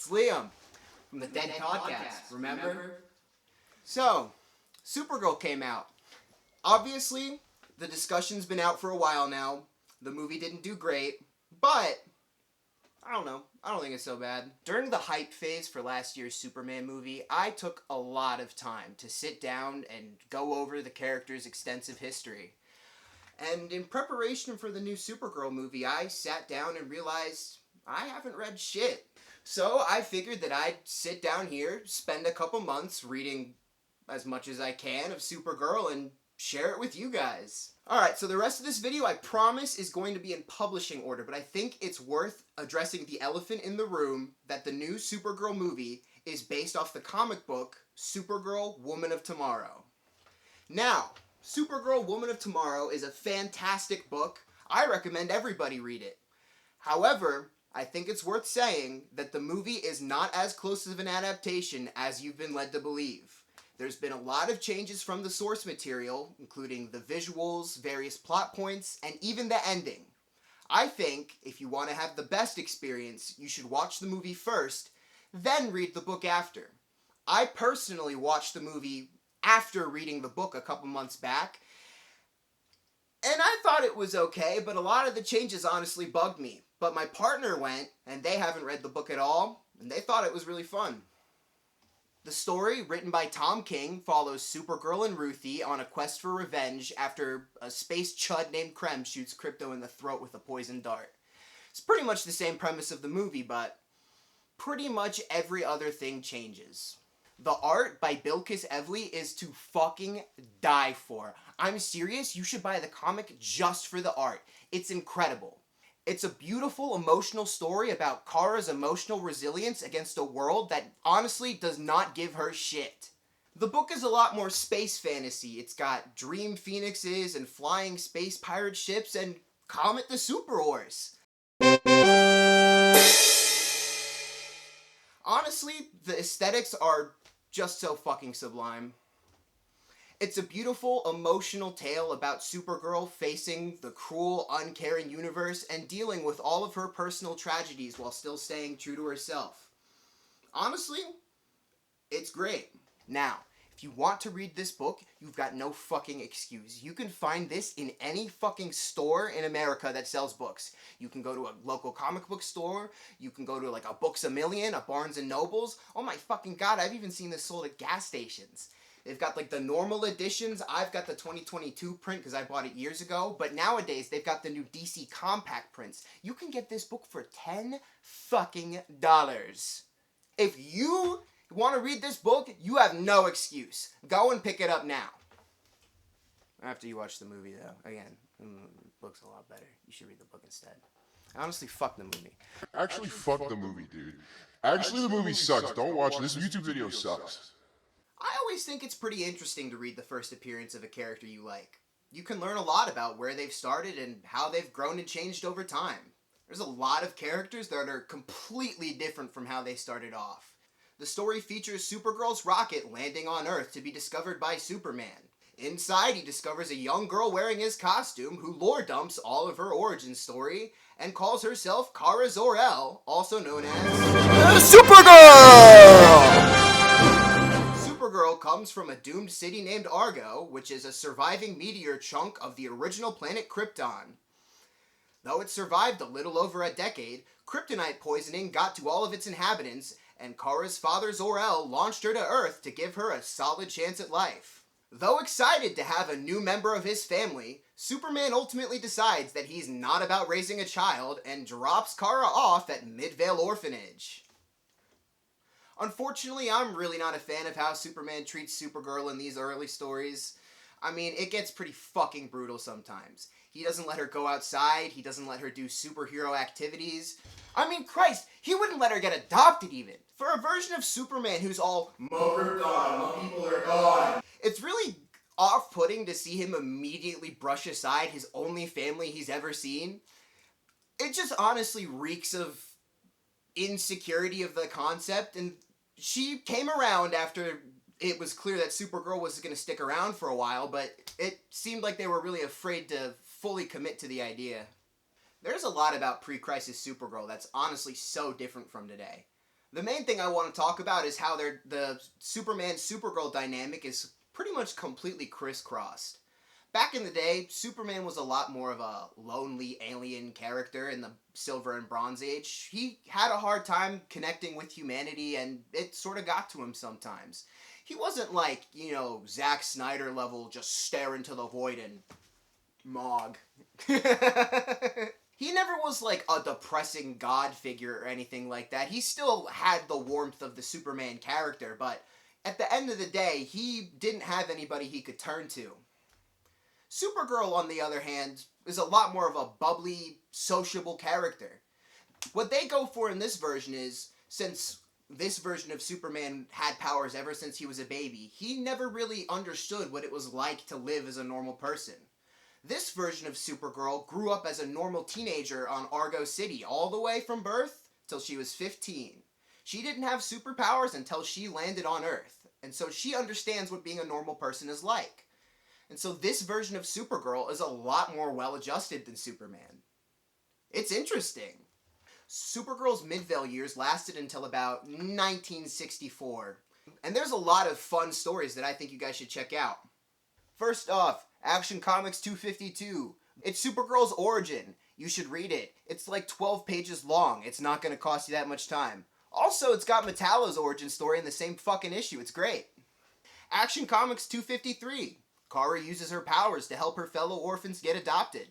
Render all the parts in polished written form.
Liam from the Dead Podcast, remember? So, Supergirl came out. Obviously, the discussion's been out for a while now. The movie didn't do great, but I don't know. I don't think it's so bad. During the hype phase for last year's Superman movie, I took a lot of time to sit down and go over the character's extensive history. And in preparation for the new Supergirl movie, I sat down and realized I haven't read shit. So I figured that I'd sit down here, spend a couple months reading as much as I can of Supergirl and share it with you guys. Alright, so the rest of this video, I promise, is going to be in publishing order, but I think it's worth addressing the elephant in the room that the new Supergirl movie is based off the comic book Supergirl, Woman of Tomorrow. Now, Supergirl, Woman of Tomorrow is a fantastic book. I recommend everybody read it. However, I think it's worth saying that the movie is not as close of an adaptation as you've been led to believe. There's been a lot of changes from the source material, including the visuals, various plot points, and even the ending. I think if you want to have the best experience, you should watch the movie first, then read the book after. I personally watched the movie after reading the book a couple months back, and I thought it was okay, but a lot of the changes honestly bugged me. But my partner went, and they haven't read the book at all, and they thought it was really fun. The story, written by Tom King, follows Supergirl and Ruthie on a quest for revenge after a space chud named Krem shoots Krypto in the throat with a poison dart. It's pretty much the same premise of the movie, but pretty much every other thing changes. The art by Bilquis Evely is to fucking die for. I'm serious, you should buy the comic just for the art. It's incredible. It's a beautiful, emotional story about Kara's emotional resilience against a world that honestly does not give her shit. The book is a lot more space fantasy. It's got dream phoenixes and flying space pirate ships and Comet the Super Horse. Honestly, the aesthetics are just so fucking sublime. It's a beautiful, emotional tale about Supergirl facing the cruel, uncaring universe and dealing with all of her personal tragedies while still staying true to herself. Honestly, it's great. Now, if you want to read this book, you've got no fucking excuse. You can find this in any fucking store in America that sells books. You can go to a local comic book store, you can go to like a Books A Million, a Barnes & Nobles. Oh my fucking god, I've even seen this sold at gas stations. They've got like the normal editions. I've got the 2022 print because I bought it years ago. But nowadays, they've got the new DC compact prints. You can get this book for $10 fucking dollars. If you want to read this book, you have no excuse. Go and pick it up now. After you watch the movie, though. Again, the book's a lot better. You should read the book instead. Honestly, fuck the movie. Actually, fuck the movie, dude. Actually, the movie sucks. Don't watch it. This YouTube video sucks. I always think it's pretty interesting to read the first appearance of a character you like. You can learn a lot about where they've started and how they've grown and changed over time. There's a lot of characters that are completely different from how they started off. The story features Supergirl's rocket landing on Earth to be discovered by Superman. Inside, he discovers a young girl wearing his costume who lore dumps all of her origin story and calls herself Kara Zor-El, also known as Supergirl! Supergirl comes from a doomed city named Argo, which is a surviving meteor chunk of the original planet Krypton. Though it survived a little over a decade, kryptonite poisoning got to all of its inhabitants, and Kara's father Zor-El launched her to Earth to give her a solid chance at life. Though excited to have a new member of his family, Superman ultimately decides that he's not about raising a child and drops Kara off at Midvale Orphanage. Unfortunately, I'm really not a fan of how Superman treats Supergirl in these early stories. I mean, it gets pretty fucking brutal sometimes. He doesn't let her go outside, he doesn't let her do superhero activities. I mean, Christ, he wouldn't let her get adopted even. For a version of Superman who's all, "Mother gone, my people are gone," it's really off-putting to see him immediately brush aside his only family he's ever seen. It just honestly reeks of insecurity of the concept, and she came around after it was clear that Supergirl was going to stick around for a while, but it seemed like they were really afraid to fully commit to the idea. There's a lot about pre-crisis Supergirl that's honestly so different from today. The main thing I want to talk about is how the Superman-Supergirl dynamic is pretty much completely crisscrossed. Back in the day, Superman was a lot more of a lonely alien character in the Silver and Bronze Age. He had a hard time connecting with humanity, and it sort of got to him sometimes. He wasn't like, Zack Snyder level, just stare into the void and Mog. He never was like a depressing god figure or anything like that. He still had the warmth of the Superman character, but at the end of the day, he didn't have anybody he could turn to. Supergirl, on the other hand, is a lot more of a bubbly, sociable character. What they go for in this version is, since this version of Superman had powers ever since he was a baby, he never really understood what it was like to live as a normal person. This version of Supergirl grew up as a normal teenager on Argo City, all the way from birth till she was 15. She didn't have superpowers until she landed on Earth, and so she understands what being a normal person is like. And so this version of Supergirl is a lot more well-adjusted than Superman. It's interesting. Supergirl's Midvale years lasted until about 1964, and there's a lot of fun stories that I think you guys should check out. First off, Action Comics 252. It's Supergirl's origin. You should read it. It's like 12 pages long. It's not going to cost you that much time. Also, it's got Metallo's origin story in the same fucking issue. It's great. Action Comics 253. Kara uses her powers to help her fellow orphans get adopted.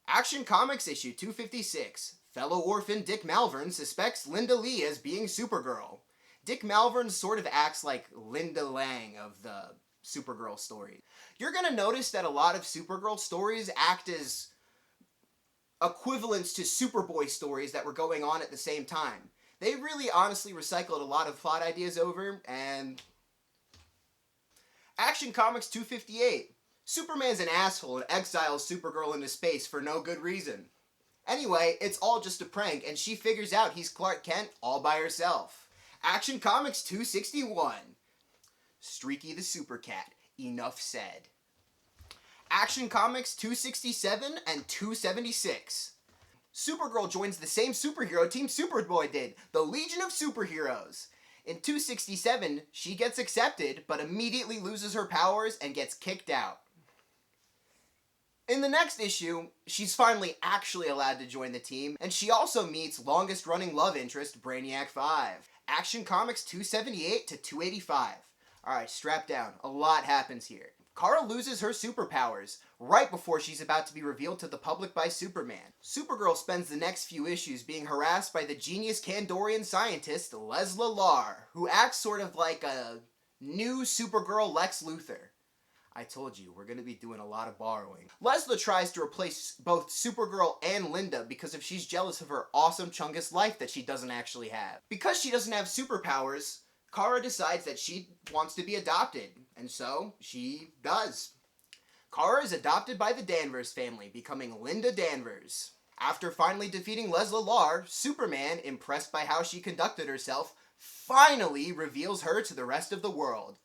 Action Comics issue 256. Fellow orphan Dick Malvern suspects Linda Lee as being Supergirl. Dick Malvern sort of acts like Linda Lang of the Supergirl story. You're going to notice that a lot of Supergirl stories act as equivalents to Superboy stories that were going on at the same time. They really honestly recycled a lot of plot ideas over, and Action Comics 258. Superman's an asshole and exiles Supergirl into space for no good reason. Anyway, it's all just a prank, and she figures out he's Clark Kent all by herself. Action Comics 261. Streaky the Super Cat. Enough said. Action Comics 267 and 276. Supergirl joins the same superhero team Superboy did, the Legion of Superheroes. In 267, she gets accepted, but immediately loses her powers and gets kicked out. In the next issue, she's finally actually allowed to join the team, and she also meets longest-running love interest Brainiac 5. Action Comics 278 to 285. Alright, strap down. A lot happens here. Kara loses her superpowers right before she's about to be revealed to the public by Superman. Supergirl spends the next few issues being harassed by the genius Kandorian scientist Lesla Lar, who acts sort of like a new Supergirl Lex Luthor. I told you, we're going to be doing a lot of borrowing. Lesla tries to replace both Supergirl and Linda because she's jealous of her awesome Chungus life that she doesn't actually have. Because she doesn't have superpowers, Kara decides that she wants to be adopted, and so she does. Kara is adopted by the Danvers family, becoming Linda Danvers. After finally defeating Lesla Lar, Superman, impressed by how she conducted herself, finally reveals her to the rest of the world.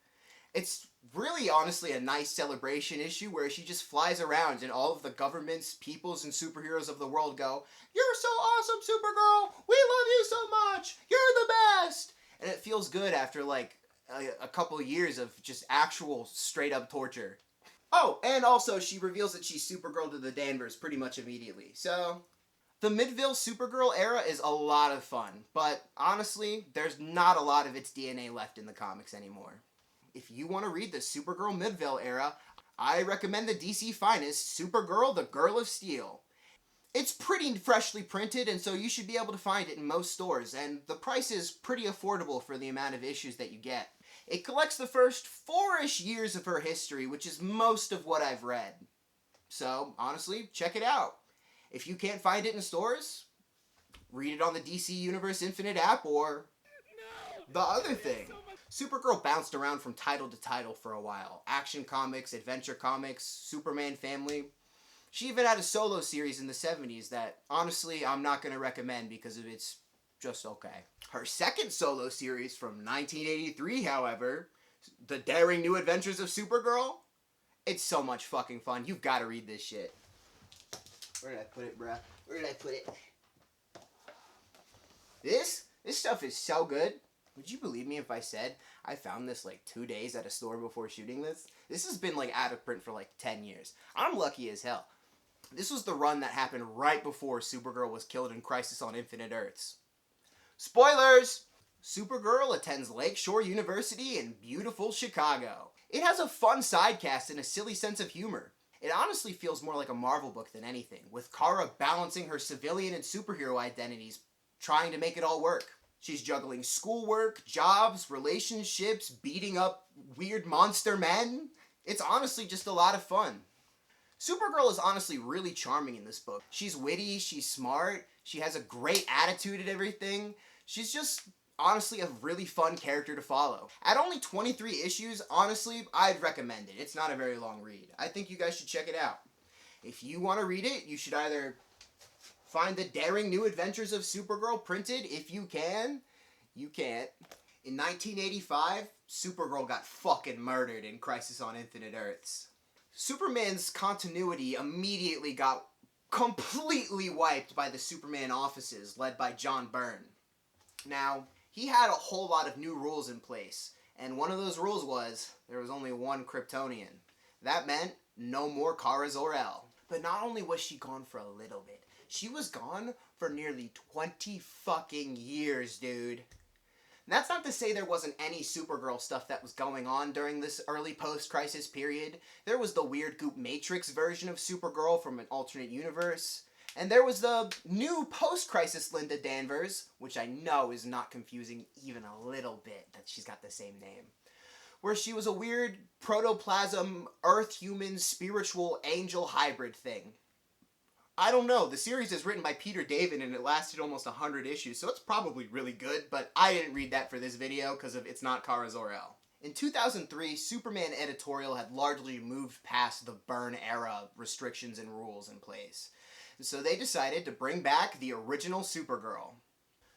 It's really honestly a nice celebration issue where she just flies around and all of the governments, peoples, and superheroes of the world go, "You're so awesome, Supergirl! We love you so much! You're the best!" And it feels good after like a couple of years of just actual straight up torture. Oh, and also she reveals that she's Supergirl to the Danvers pretty much immediately. So, the Midvale Supergirl era is a lot of fun, but honestly, there's not a lot of its DNA left in the comics anymore. If you want to read the Supergirl Midvale era, I recommend the DC finest, Supergirl, the Girl of Steel. It's pretty freshly printed, and so you should be able to find it in most stores, and the price is pretty affordable for the amount of issues that you get. It collects the first 4-ish years of her history, which is most of what I've read. So, honestly, check it out. If you can't find it in stores, read it on the DC Universe Infinite app, or the other thing. Supergirl bounced around from title to title for a while. Action Comics, Adventure Comics, Superman Family. She even had a solo series in the 70s that, honestly, I'm not going to recommend because it's just okay. Her second solo series from 1983, however, The Daring New Adventures of Supergirl, it's so much fucking fun. You've got to read this shit. Where did I put it, bruh? Where did I put it? This This stuff is so good. Would you believe me if I said I found this like 2 days at a store before shooting this? This has been like out of print for like 10 years. I'm lucky as hell. This was the run that happened right before Supergirl was killed in Crisis on Infinite Earths. Spoilers! Supergirl attends Lakeshore University in beautiful Chicago. It has a fun side cast and a silly sense of humor. It honestly feels more like a Marvel book than anything, with Kara balancing her civilian and superhero identities, trying to make it all work. She's juggling schoolwork, jobs, relationships, beating up weird monster men. It's honestly just a lot of fun. Supergirl is honestly really charming in this book. She's witty, she's smart, she has a great attitude and everything. She's just honestly a really fun character to follow. At only 23 issues, honestly, I'd recommend it. It's not a very long read. I think you guys should check it out. If you want to read it, you should either find the daring new adventures of Supergirl printed. If you can, you can't. In 1985, Supergirl got fucking murdered in Crisis on Infinite Earths. Superman's continuity immediately got completely wiped by the Superman offices led by John Byrne. Now, he had a whole lot of new rules in place, and one of those rules was there was only one Kryptonian. That meant no more Kara Zor-El. But not only was she gone for a little bit, she was gone for nearly 20 fucking years, dude. And that's not to say there wasn't any Supergirl stuff that was going on during this early post-crisis period. There was the weird Goop Matrix version of Supergirl from an alternate universe. And there was the new post-crisis Linda Danvers, which I know is not confusing even a little bit that she's got the same name, where she was a weird protoplasm, earth-human, spiritual angel hybrid thing. I don't know. The series is written by Peter David and it lasted almost 100 issues, so it's probably really good, but I didn't read that for this video because it's not Kara Zor-El. In 2003, Superman editorial had largely moved past the Byrne era restrictions and rules in place. So they decided to bring back the original Supergirl.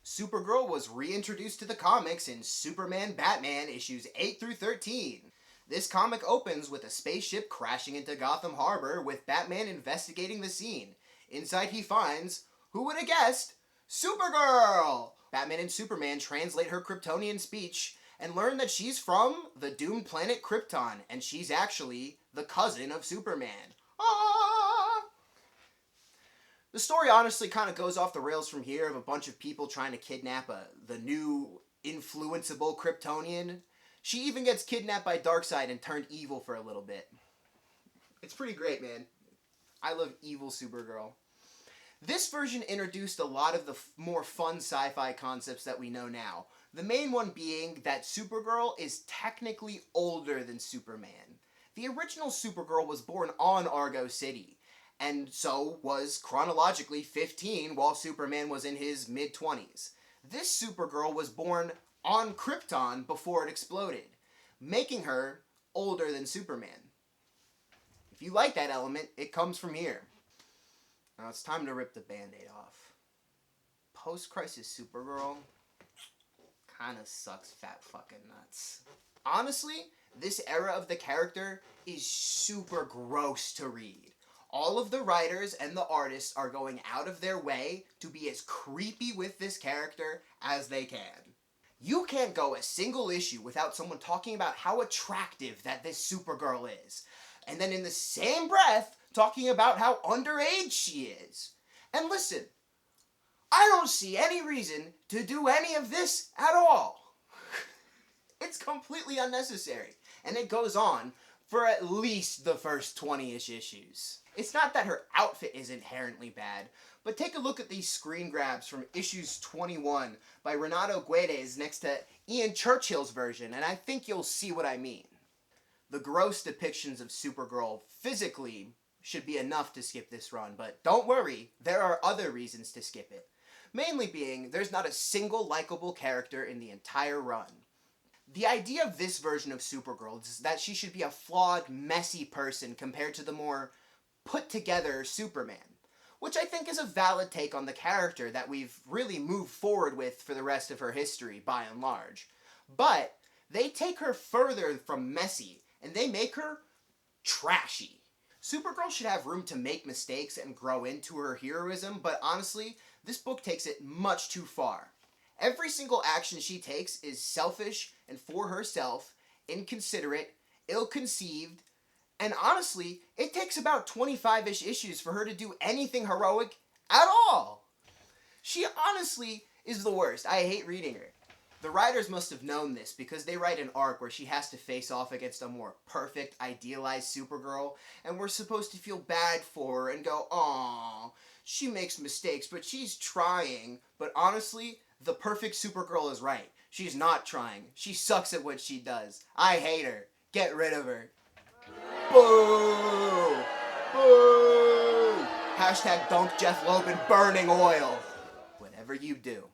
Supergirl was reintroduced to the comics in Superman Batman issues 8 through 13. This comic opens with a spaceship crashing into Gotham Harbor with Batman investigating the scene. Inside he finds, who would have guessed, Supergirl! Batman and Superman translate her Kryptonian speech and learn that she's from the doomed planet Krypton and she's actually the cousin of Superman. Ah! The story honestly kind of goes off the rails from here of a bunch of people trying to kidnap the new influenceable Kryptonian. She even gets kidnapped by Darkseid and turned evil for a little bit. It's pretty great, man. I love evil Supergirl. This version introduced a lot of the more fun sci-fi concepts that we know now. The main one being that Supergirl is technically older than Superman. The original Supergirl was born on Argo City, and so was chronologically 15 while Superman was in his mid-20s. This Supergirl was born on Krypton before it exploded, making her older than Superman. If you like that element, it comes from here. Now it's time to rip the Band-Aid off. Post-crisis Supergirl kinda sucks fat fucking nuts. Honestly, this era of the character is super gross to read. All of the writers and the artists are going out of their way to be as creepy with this character as they can. You can't go a single issue without someone talking about how attractive that this Supergirl is, and then in the same breath talking about how underage she is. And listen, I don't see any reason to do any of this at all. It's completely unnecessary, and it goes on for at least the first 20-ish issues. It's not that her outfit is inherently bad, but take a look at these screen grabs from issues 21 by Renato Guedes next to Ian Churchill's version, and I think you'll see what I mean. The gross depictions of Supergirl physically should be enough to skip this run, but don't worry, there are other reasons to skip it. Mainly being, there's not a single likable character in the entire run. The idea of this version of Supergirl is that she should be a flawed, messy person compared to the more put-together Superman, which I think is a valid take on the character that we've really moved forward with for the rest of her history, by and large. But they take her further from messy, and they make her trashy. Supergirl should have room to make mistakes and grow into her heroism, but honestly, this book takes it much too far. Every single action she takes is selfish and for herself, inconsiderate, ill-conceived, and honestly, it takes about 25-ish issues for her to do anything heroic at all. She honestly is the worst. I hate reading her. The writers must have known this because they write an arc where she has to face off against a more perfect, idealized Supergirl, and we're supposed to feel bad for her and go, "Aww, she makes mistakes, but she's trying." But honestly, the perfect Supergirl is right. She's not trying. She sucks at what she does. I hate her. Get rid of her. Boo! Boo! Hashtag dunk Jeff Loeb in burning oil. Whatever you do,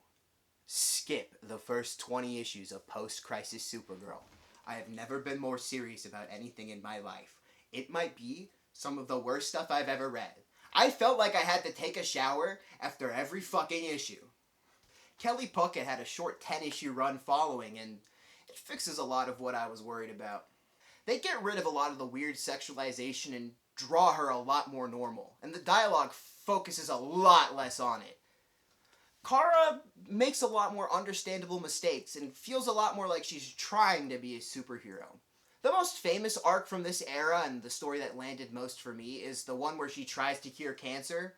skip the first 20 issues of post-crisis Supergirl. I have never been more serious about anything in my life. It might be some of the worst stuff I've ever read. I felt like I had to take a shower after every fucking issue. Kelly Puckett had a short 10-issue run following, and it fixes a lot of what I was worried about. They get rid of a lot of the weird sexualization and draw her a lot more normal, and the dialogue focuses a lot less on it. Kara makes a lot more understandable mistakes and feels a lot more like she's trying to be a superhero. The most famous arc from this era, and the story that landed most for me, is the one where she tries to cure cancer.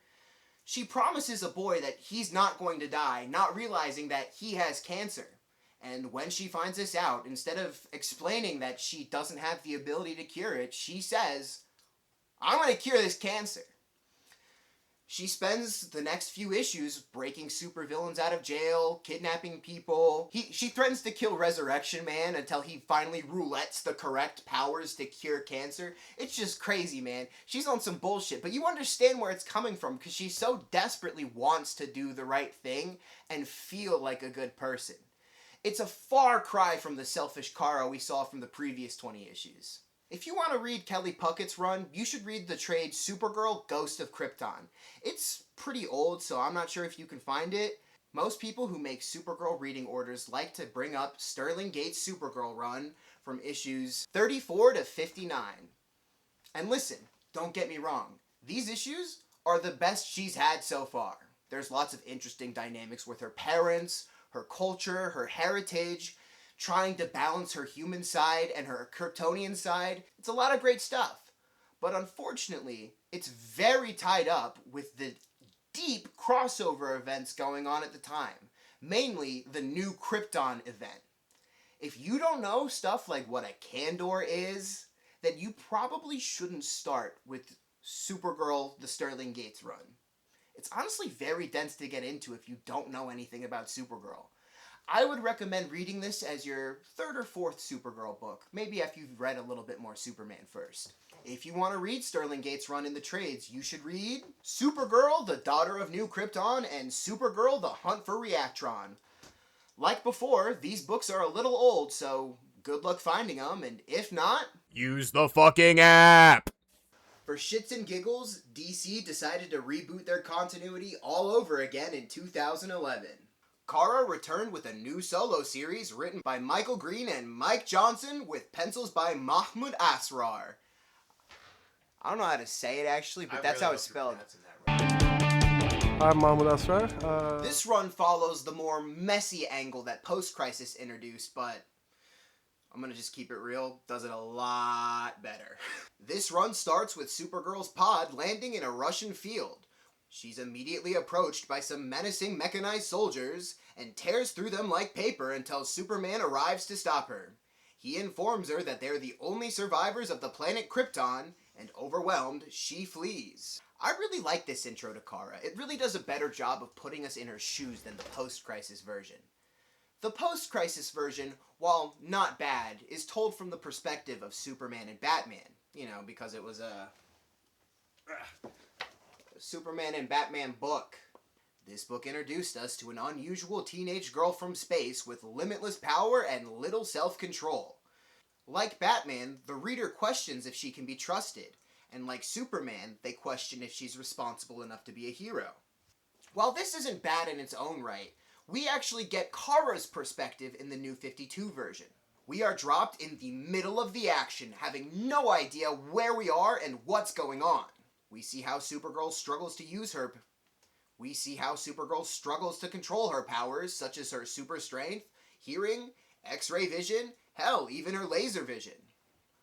She promises a boy that he's not going to die, not realizing that he has cancer. And when she finds this out, instead of explaining that she doesn't have the ability to cure it, she says, "I'm going to cure this cancer." She spends the next few issues breaking supervillains out of jail, kidnapping people. She threatens to kill Resurrection Man until he finally roulettes the correct powers to cure cancer. It's just crazy, man. She's on some bullshit, but you understand where it's coming from because she so desperately wants to do the right thing and feel like a good person. It's a far cry from the selfish Kara we saw from the previous 20 issues. If you want to read Kelly Puckett's run, you should read the trade Supergirl, Ghost of Krypton. It's pretty old, so I'm not sure if you can find it. Most people who make Supergirl reading orders like to bring up Sterling Gates' Supergirl run from issues 34 to 59. And listen, don't get me wrong, these issues are the best she's had so far. There's lots of interesting dynamics with her parents, her culture, her heritage, trying to balance her human side and her Kryptonian side. It's a lot of great stuff. But unfortunately, it's very tied up with the deep crossover events going on at the time. Mainly the new Krypton event. If you don't know stuff like what a Kandor is, then you probably shouldn't start with Supergirl, the Sterling Gates run. It's honestly very dense to get into if you don't know anything about Supergirl. I would recommend reading this as your third or fourth Supergirl book, maybe after you've read a little bit more Superman first. If you want to read Sterling Gates' run in the trades, you should read Supergirl, the Daughter of New Krypton, and Supergirl, the Hunt for Reactron. Like before, these books are a little old, so good luck finding them, and if not, Use the fucking app! for shits and giggles, DC decided to reboot their continuity all over again in 2011. Kara returned with a new solo series written by Michael Green and Mike Johnson with pencils by Mahmoud Asrar. I don't know how to say it actually, but that's how it's spelled. I'm Mahmoud Asrar. This run follows the more messy angle that Post-Crisis introduced, but I'm gonna just keep it real, does it a lot better. This run starts with Supergirl's pod landing in a Russian field. She's immediately approached by some menacing mechanized soldiers and tears through them like paper until Superman arrives to stop her. He informs her that they're the only survivors of the planet Krypton, and overwhelmed, she flees. I really like this intro to Kara. It really does a better job of putting us in her shoes than the post-crisis version. The post-crisis version, while not bad, is told from the perspective of Superman and Batman. You know, because it was a Superman and Batman book. This book introduced us to an unusual teenage girl from space with limitless power and little self-control. Like Batman, the reader questions if she can be trusted, and like Superman, they question if she's responsible enough to be a hero. While this isn't bad in its own right, we actually get Kara's perspective in the New 52 version. We are dropped in the middle of the action, having no idea where we are and what's going on. We see how Supergirl struggles to use her We see how Supergirl struggles to control her powers, such as her super strength, hearing, X-ray vision, hell, even her laser vision.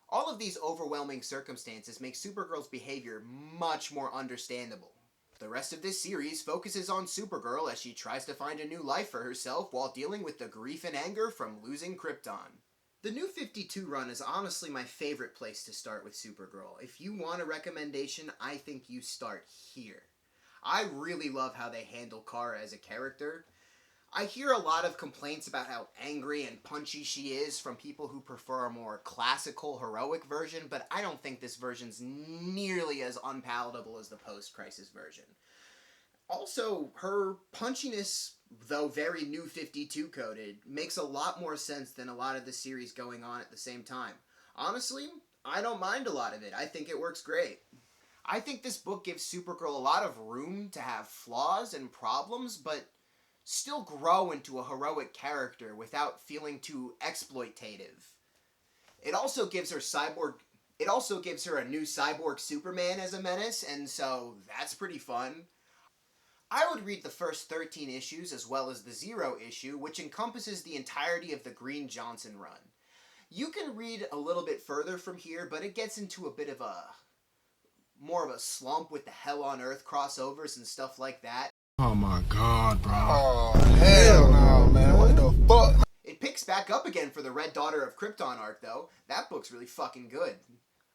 All of these overwhelming circumstances make Supergirl's behavior much more understandable. The rest of this series focuses on Supergirl as she tries to find a new life for herself while dealing with the grief and anger from losing Krypton. The New 52 run is honestly my favorite place to start with Supergirl. If you want a recommendation, I think you start here. I really love how they handle Kara as a character. I hear a lot of complaints about how angry and punchy she is from people who prefer a more classical, heroic version, but I don't think this version's nearly as unpalatable as the post-Crisis version. Also, her punchiness, though very New 52 coded, makes a lot more sense than a lot of the series going on at the same time. Honestly, I don't mind a lot of it. I think it works great. I think this book gives Supergirl a lot of room to have flaws and problems, but still grow into a heroic character without feeling too exploitative. It also gives her a new cyborg Superman as a menace, and so that's pretty fun. I would read the first 13 issues as well as the Zero issue, which encompasses the entirety of the Green Johnson run. You can read a little bit further from here, but it gets into a bit of more of a slump with the Hell on Earth crossovers and stuff like that. Oh my god, bro. Oh, hell no, man. What the fuck? It picks back up again for the Red Daughter of Krypton arc, though. That book's really fucking good.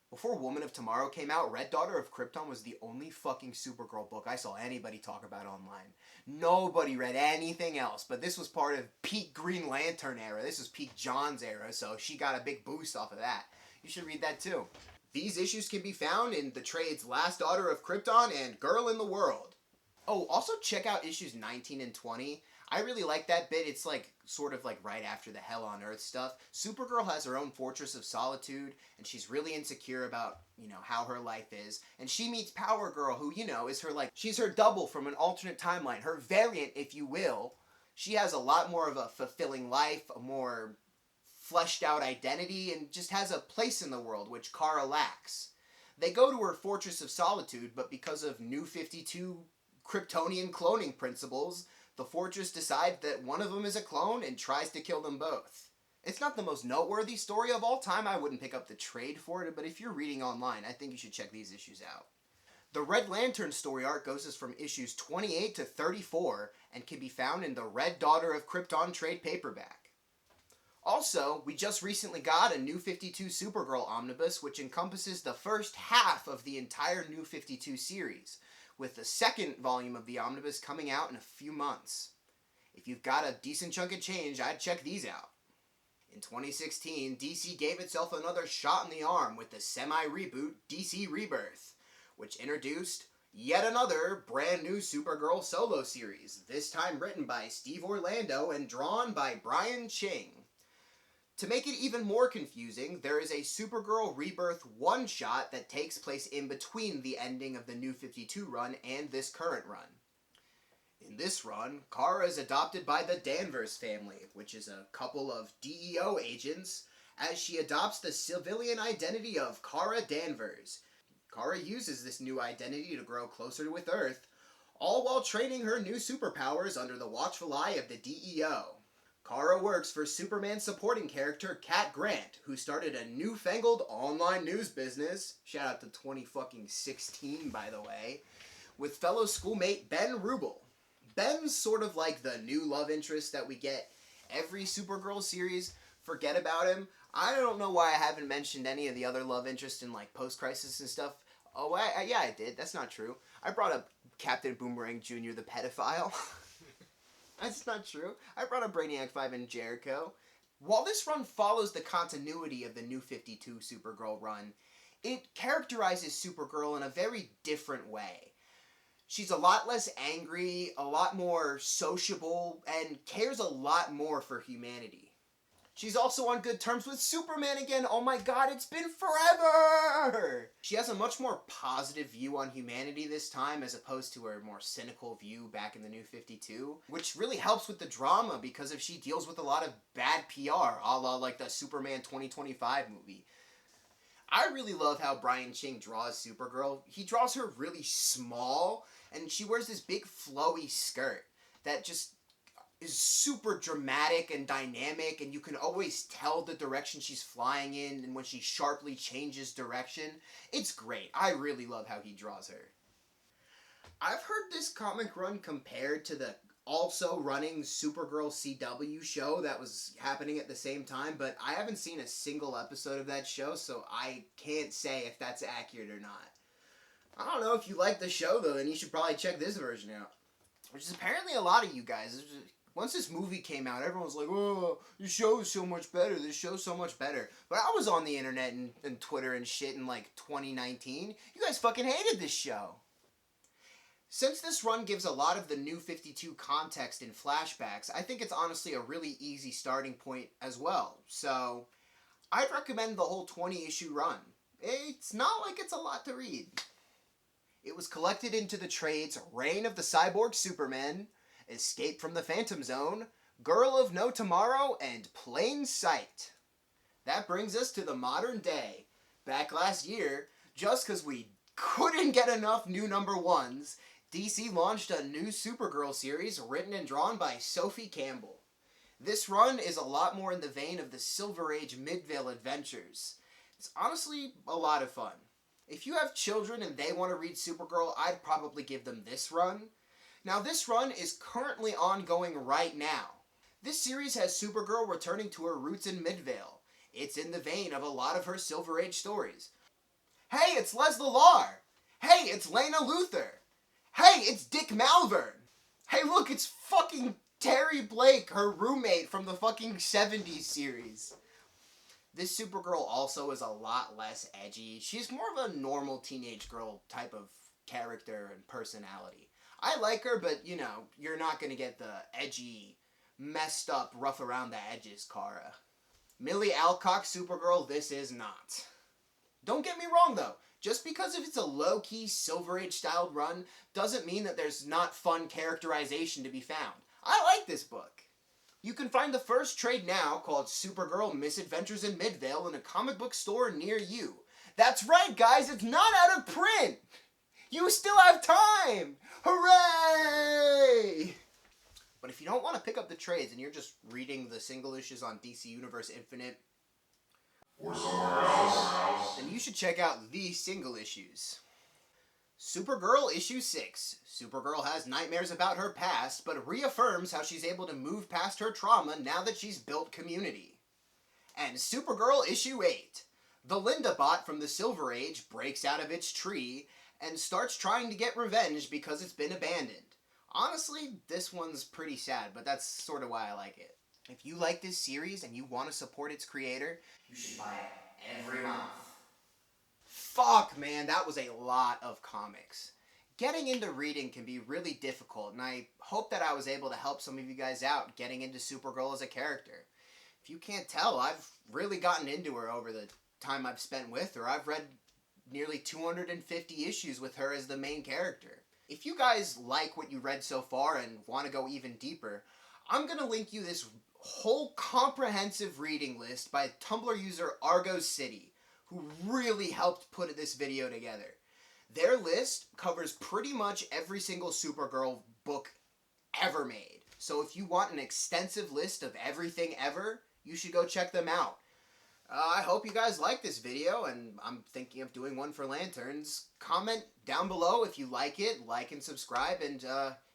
Before Woman of Tomorrow came out, Red Daughter of Krypton was the only fucking Supergirl book I saw anybody talk about online. Nobody read anything else, but this was part of peak Green Lantern era. This was peak John's era, so she got a big boost off of that. You should read that too. These issues can be found in the trades Last Daughter of Krypton and Girl in the World. Oh, also check out issues 19 and 20. I really like that bit. It's like sort of like right after the Hell on Earth stuff. Supergirl has her own Fortress of Solitude, and she's really insecure about, how her life is. And she meets Power Girl, who, is her she's her double from an alternate timeline, her variant, if you will. She has a lot more of a fulfilling life, a more fleshed out identity, and just has a place in the world, which Kara lacks. They go to her Fortress of Solitude, but because of New 52 Kryptonian cloning principles, the Fortress decides that one of them is a clone and tries to kill them both. It's not the most noteworthy story of all time. I wouldn't pick up the trade for it, but if you're reading online, I think you should check these issues out. The Red Lantern story arc goes from issues 28 to 34 and can be found in the Red Daughter of Krypton trade paperback. Also, we just recently got a New 52 Supergirl omnibus, which encompasses the first half of the entire New 52 series, with the second volume of the omnibus coming out in a few months. If you've got a decent chunk of change, I'd check these out. In 2016, DC gave itself another shot in the arm with the semi-reboot DC Rebirth, which introduced yet another brand new Supergirl solo series, this time written by Steve Orlando and drawn by Brian Ching. To make it even more confusing, there is a Supergirl Rebirth one-shot that takes place in between the ending of the New 52 run and this current run. In this run, Kara is adopted by the Danvers family, which is a couple of DEO agents, as she adopts the civilian identity of Kara Danvers. Kara uses this new identity to grow closer with Earth, all while training her new superpowers under the watchful eye of the DEO. Kara works for Superman supporting character Cat Grant, who started a newfangled online news business, shout out to 2016 by the way, with fellow schoolmate Ben Rubel. Ben's sort of like the new love interest that we get every Supergirl series. Forget about him. I don't know why I haven't mentioned any of the other love interests in post-crisis and stuff. Oh, yeah, I did. That's not true. I brought up Captain Boomerang Jr. the pedophile. That's not true. I brought up Brainiac 5 and Jericho. While this run follows the continuity of the New 52 Supergirl run, it characterizes Supergirl in a very different way. She's a lot less angry, a lot more sociable, and cares a lot more for humanity. She's also on good terms with Superman again. Oh my god, it's been forever! She has a much more positive view on humanity this time as opposed to her more cynical view back in the New 52, which really helps with the drama because if she deals with a lot of bad PR, a la the Superman 2025 movie. I really love how Brian Ching draws Supergirl. He draws her really small, and she wears this big flowy skirt that just is super dramatic and dynamic, and you can always tell the direction she's flying in and when she sharply changes direction. It's great. I really love how he draws her. I've heard this comic run compared to the also running Supergirl CW show that was happening at the same time, but I haven't seen a single episode of that show, so I can't say if that's accurate or not. I don't know. If you like the show, though, then you should probably check this version out. Which is apparently a lot of you guys. Once this movie came out, everyone was like, oh, this show is so much better. This show's so much better. But I was on the internet and Twitter and shit in like 2019. You guys fucking hated this show. Since this run gives a lot of the New 52 context in flashbacks, I think it's honestly a really easy starting point as well. So, I'd recommend the whole 20-issue run. It's not like it's a lot to read. It was collected into the trades Reign of the Cyborg Superman, Escape from the Phantom Zone, Girl of No Tomorrow, and Plain Sight. That brings us to the modern day. Back last year, just because we couldn't get enough new number ones, DC launched a new Supergirl series written and drawn by Sophie Campbell. This run is a lot more in the vein of the Silver Age Midvale adventures. It's honestly a lot of fun. If you have children and they want to read Supergirl, I'd probably give them this run. Now, this run is currently ongoing right now. This series has Supergirl returning to her roots in Midvale. It's in the vein of a lot of her Silver Age stories. Hey, it's Leslie Lar! Hey, it's Lena Luthor! Hey, it's Dick Malvern! Hey, look, it's fucking Terry Blake, her roommate from the fucking 70s series. This Supergirl also is a lot less edgy. She's more of a normal teenage girl type of character and personality. I like her, but, you know, you're not gonna get the edgy, messed up, rough around the edges Kara. Millie Alcock Supergirl, this is not. Don't get me wrong, though. Just because if it's a low-key Silver Age styled run doesn't mean that there's not fun characterization to be found. I like this book. You can find the first trade now called Supergirl Misadventures in Midvale in a comic book store near you. That's right, guys, it's not out of print! You still have time! Hooray! But if you don't want to pick up the trades and you're just reading the single issues on DC Universe Infinite, Or somewhere else. then you should check out these single issues. Supergirl issue 6. Supergirl has nightmares about her past, but reaffirms how she's able to move past her trauma now that she's built community. And Supergirl issue 8. The Linda bot from the Silver Age breaks out of its tree and starts trying to get revenge because it's been abandoned. Honestly, this one's pretty sad, but that's sort of why I like it. If you like this series and you want to support its creator, you should buy it every month. Fuck, man, that was a lot of comics. Getting into reading can be really difficult, and I hope that I was able to help some of you guys out getting into Supergirl as a character. If you can't tell, I've really gotten into her over the time I've spent with her. I've read nearly 250 issues with her as the main character. If you guys like what you read so far and want to go even deeper, I'm going to link you this whole comprehensive reading list by Tumblr user Argo City, who really helped put this video together. Their list covers pretty much every single Supergirl book ever made. So if you want an extensive list of everything ever, you should go check them out. I hope you guys like this video, and I'm thinking of doing one for Lanterns. Comment down below if you like it, like and subscribe, and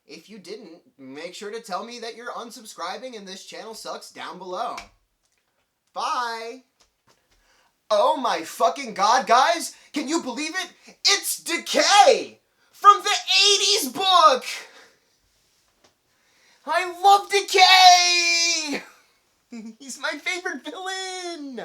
if you didn't, make sure to tell me that you're unsubscribing and this channel sucks down below. Bye! Oh my fucking god, guys! Can you believe it? It's Decay! From the 80s book! I love Decay! He's my favorite villain!